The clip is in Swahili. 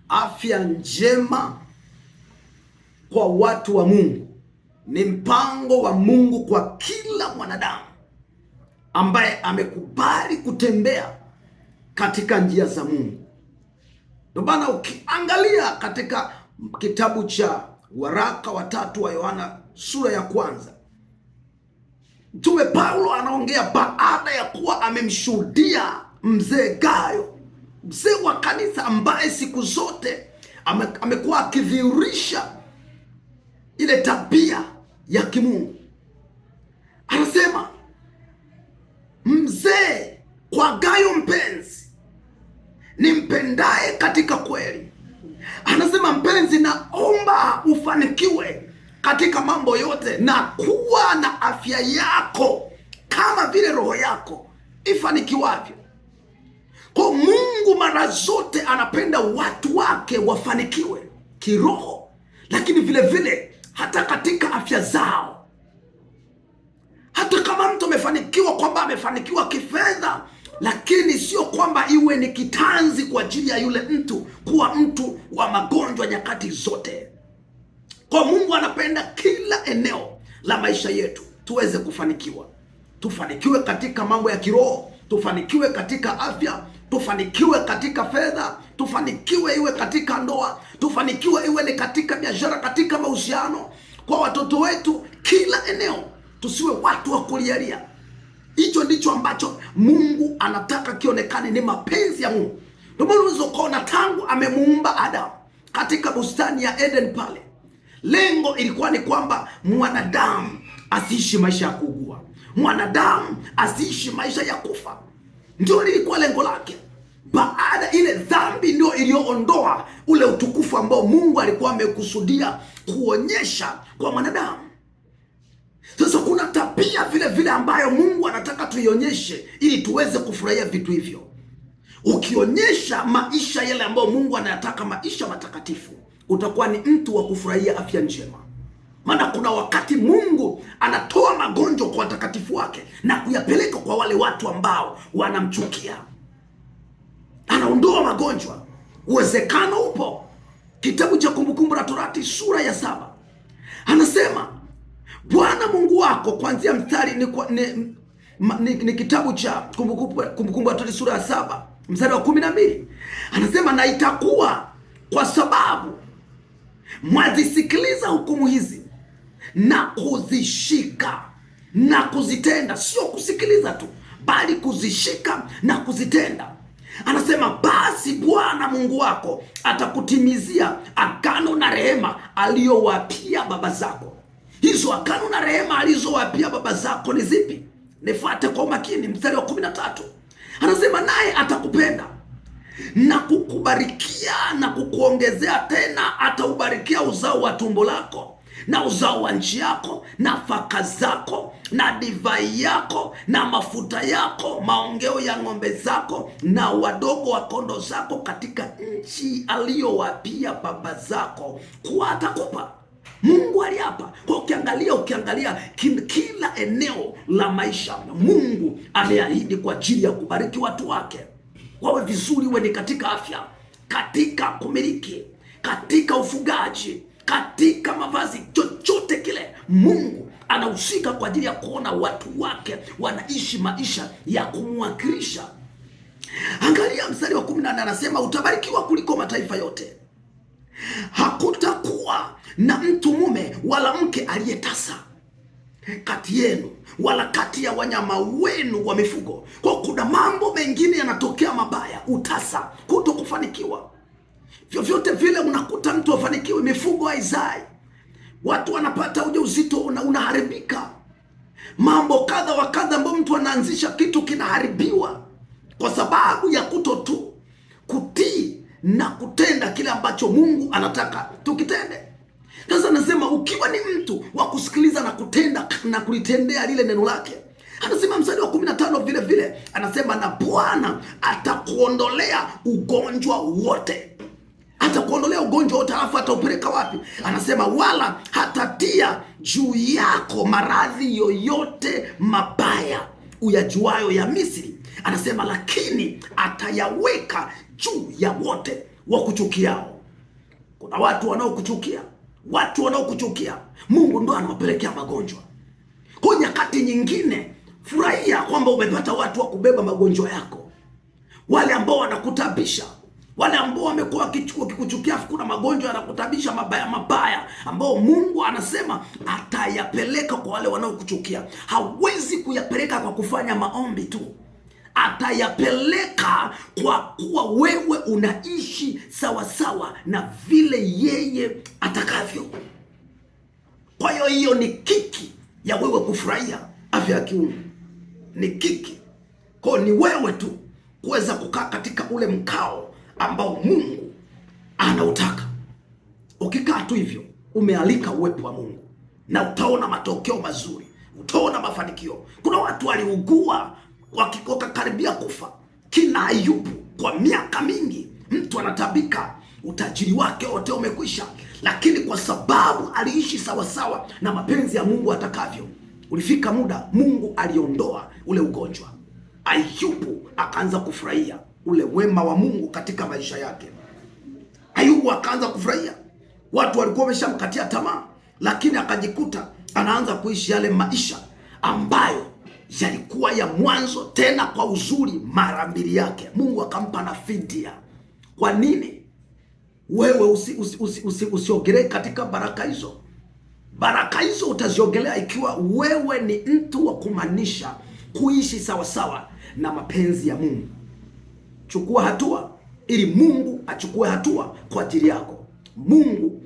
Afya njema kwa watu wa Mungu ni mpango wa Mungu kwa kila mwanadamu ambaye amekubali kutembea katika njia za Mungu. Ndio maana ukiangalia katika kitabu cha waraka wa 3 wa Yohana sura ya 1, Mtume Paulo anaongea baada ya kuwa amemshuhudia mzee Gayo, mzee wa kanisa ambaye siku zote amekuwa akidhihirisha ile tabia ya kimungu. Anasema mzee, kwa Gayo mpenzi, nimpendaye katika kweli. Anasema mpenzi, naomba ufanikiwe katika mambo yote na kuwa na afya yako kama vile roho yako ifanikiwavyo. Kwa Mungu mara zote anapenda watu wake wafanikiwe kiroho, lakini vile vile hata katika afya zao. Hata kama mtu amefanikiwa kwamba amefanikiwa kifedha, lakini sio kwamba iwe ni kitanzi kwa ajili ya yule mtu kuwa mtu wa magonjwa nyakati zote. Kwa Mungu anapenda kila eneo la maisha yetu tuweze kufanikiwa. Tufanikiwe katika mambo ya kiroho, tufanikiwe katika afya, tufanikiwe katika fedha, tufanikiwe iwe katika ndoa, tufanikiwe iwe ni katika biashara, katika mahusiano, kwa watoto wetu, kila eneo. Tusiwe watu wa kulialia. Hicho ndicho ambacho Mungu anataka kionekane, ni mapenzi ya Mungu. Ndio maana unaweza kuona tangu amemuumba Adamu katika bustani ya Eden pale, lengo ilikuwa ni kwamba mwanadamu asiishi maisha ya kuugua, mwanadamu asiishi maisha ya kufa. Ndio lilikuwa lengo lake. Baada ile dhambi ndio iliyoondoa ule utukufu ambao Mungu alikuwa amekusudia kuonyesha kwa mwanadamu. Sasa kuna tabia vile vile ambayo Mungu anataka tuionyeshe ili tuweze kufurahia vitu hivyo. Ukionyesha maisha yale ambayo Mungu anayataka, maisha matakatifu, utakuwa ni mtu wa kufurahia afya njema. Maana kuna wakati Mungu anatoa magonjwa kwa watakatifu wake na kuyapeleka kwa wale watu ambao wanamchukia. Anaondoa magonjwa. Uwezekano upo. Kitabu cha Kumbukumbu la Torati sura ya 7 anasema Bwana Mungu wako, kuanzia mstari ni kitabu cha Kumbukumbu la Torati sura ya 7 mstari wa 12, anasema na itakuwa kwa sababu mwazisikiliza hukumu hizi na kuzishika na kuzitenda, sio kusikiliza tu, bali kuzishika na kuzitenda. Anasema basi Bwana Mungu wako atakutimizia agano na rehema aliyowapia baba zako. Hizo agano na rehema alizowapia baba zako ni zipi? Nifuate kwa umakini mstari wa 13. Anasema naye atakupenda na kukubarikia na kukuongezea, tena ataubarikia uzao wa tumbo lako na uzao wa nchi yako, nafaka zako na divai yako na mafuta yako, maongeo ya ng'ombe zako na wadogo wa kondoo zako, katika nchi aliyowapia baba zako kuwa atakupa. Mungu aliapa. Kwa ukiangalia kila eneo la maisha, Mungu ameahidi kwa ajili ya kubariki watu wake wawe vizuri, iwe ni katika afya, katika kumiliki, katika ufugaji, katika mavazi, chochote kile Mungu anahusika kwa ajili ya kuona watu wake wanaishi maisha ya kumwakilisha. Angalia mstari wa 18, anasema utabarikiwa kuliko mataifa yote. Hakutakuwa na mtu mume wala mke aliyetasa kati yenu, wala kati ya wanyama wenu wa mifugo. Kwa kuna mambo mengine yanatokea mabaya, utasa, kuto kufanikiwa. Vyovyote vile unakuta mtu afanikiwe, mifugo haizai, watu wanapata ujauzito unaharibika, mambo kadha wa kadha ambao mtu anaanzisha kitu kinaharibiwa kwa sababu ya kuto tu kutii na kutenda kile ambacho Mungu anataka tukitende. Sasa anasema ukiwa ni mtu wa kusikiliza na kutenda na kulitendea lile neno lake, anasema mstari wa 15 vile vile anasema na Bwana atakuondolea ugonjwa wote. Atakuondolea ugonjwa wote, alafu ataupeleka wapi? Anasema wala hatatia juu yako maradhi yoyote mabaya uyajuayo ya Misri. Anasema lakini atayaweka juu ya wote wakuchukiao. Kuna watu wanaokuchukia, Mungu ndo anawapelekea magonjwa. Kwa nyakati nyingine furahia kwamba umepata watu wa kubeba magonjwa yako, wale ambao wanakutabisha, wale ambao wamekuwa wakikuchukia. Kuna magonjwa yanakutabisha mabaya ambao Mungu anasema atayapeleka kwa wale wanaokuchukia. Hawezi kuyapeleka kwa kufanya maombi tu, atayapeleka kwa kuwa wewe unaishi sawasawa na vile yeye atakavyo. Kwa hiyo ni kiki ya wewe kufurahia afya ya kiungu, ni kiki. Kwa ni wewe tu kuweza kukaa katika ule mkao ambao Mungu anautaka. Ukikaa tu hivyo, umealika uwepo wa Mungu, na utaona matokeo mazuri, utaona mafanikio. Kuna watu waliugua wakakaribia kufa, kina Ayubu, kwa miaka mingi. Mtu anatabika, utajiri wake wote umekwisha, lakini kwa sababu aliishi sawasawa na mapenzi ya Mungu atakavyo, ulifika muda Mungu aliondoa ule ugonjwa. Ayubu akaanza kufurahia ule wema wa Mungu katika maisha yake. Ayubu akaanza kufurahia. Watu walikuwa wameshamkatia tamaa, lakini akajikuta anaanza kuishi yale maisha ambayo yalikuwa ya mwanzo, tena kwa uzuri mara mbili yake. Mungu akampa na fidia. Kwa nini wewe usiogelee katika baraka hizo? Baraka hizo utaziogelea ikiwa wewe ni mtu wa kumaanisha kuishi sawasawa na mapenzi ya Mungu. Chukua hatua ili Mungu achukue hatua kwa ajili yako. Mungu